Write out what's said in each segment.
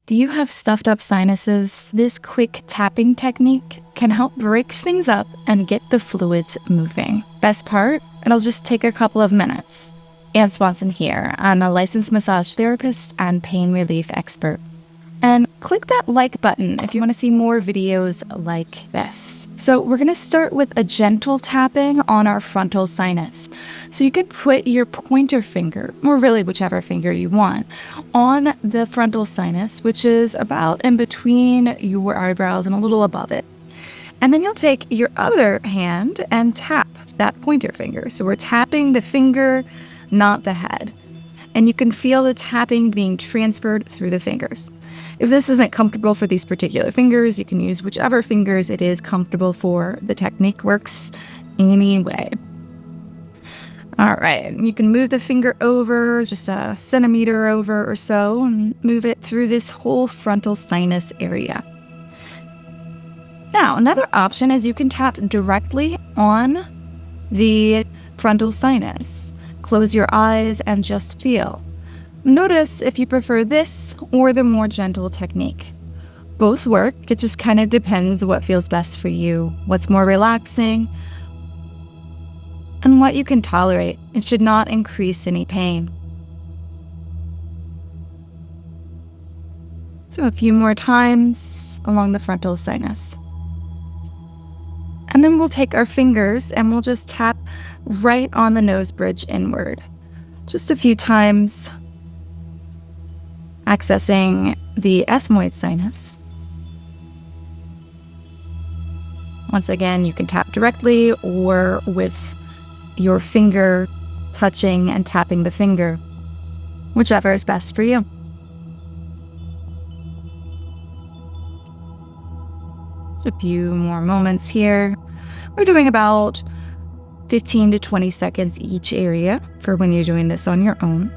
Do you have stuffed up sinuses? This quick tapping technique can help break things up and get the fluids moving. Best part? It'll just take a couple of minutes. Ann Swanson here. I'm a licensed massage therapist and pain relief expert. And click that like button if you want to see more videos like this. So we're going to start with a gentle tapping on our frontal sinus. So you could put your pointer finger, or really whichever finger you want, on the frontal sinus, which is about in between your eyebrows and a little above it. And then you'll take your other hand and tap that pointer finger. So we're tapping the finger, not the head. And you can feel the tapping being transferred through the fingers. If this isn't comfortable for these particular fingers, you can use whichever fingers it is comfortable for. The technique works anyway. All right, you can move the finger over, just a centimeter over or so, and move it through this whole frontal sinus area. Now, another option is you can tap directly on the frontal sinus. Close your eyes and just feel. Notice if you prefer this or the more gentle technique. Both work, it just kind of depends what feels best for you, what's more relaxing, and what you can tolerate. It should not increase any pain. So a few more times along the frontal sinus. And then we'll take our fingers and we'll just tap right on the nose bridge inward. Just a few times, accessing the ethmoid sinus. Once again, you can tap directly or with your finger touching and tapping the finger, whichever is best for you. Just a few more moments here. We're doing about 15 to 20 seconds each area for when you're doing this on your own.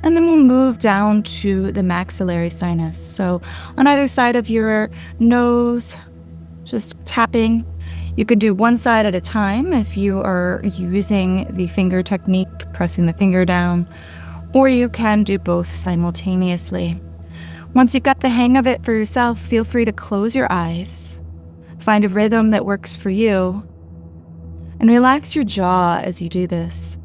And then we'll move down to the maxillary sinus. So on either side of your nose, just tapping. You can do one side at a time if you are using the finger technique, pressing the finger down, or you can do both simultaneously. Once you've got the hang of it for yourself, feel free to close your eyes, find a rhythm that works for you, and relax your jaw as you do this.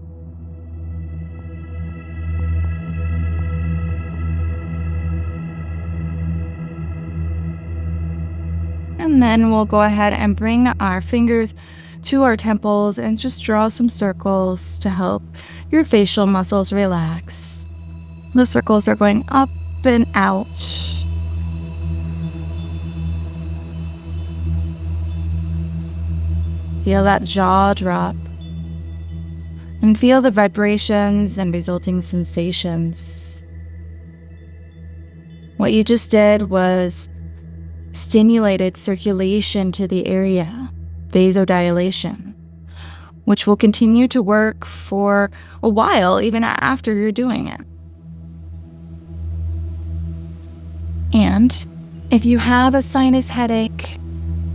And then we'll go ahead and bring our fingers to our temples and just draw some circles to help your facial muscles relax. The circles are going up and out. Feel that jaw drop. And feel the vibrations and resulting sensations. What you just did was stimulated circulation to the area, vasodilation, which will continue to work for a while even after you're doing it. And if you have a sinus headache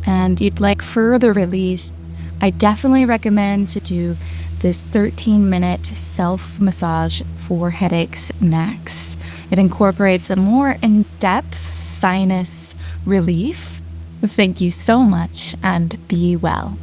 and you'd like further release, I definitely recommend to do this 13-minute self-massage for headaches next. It incorporates a more in-depth sinus relief. Thank you so much and be well.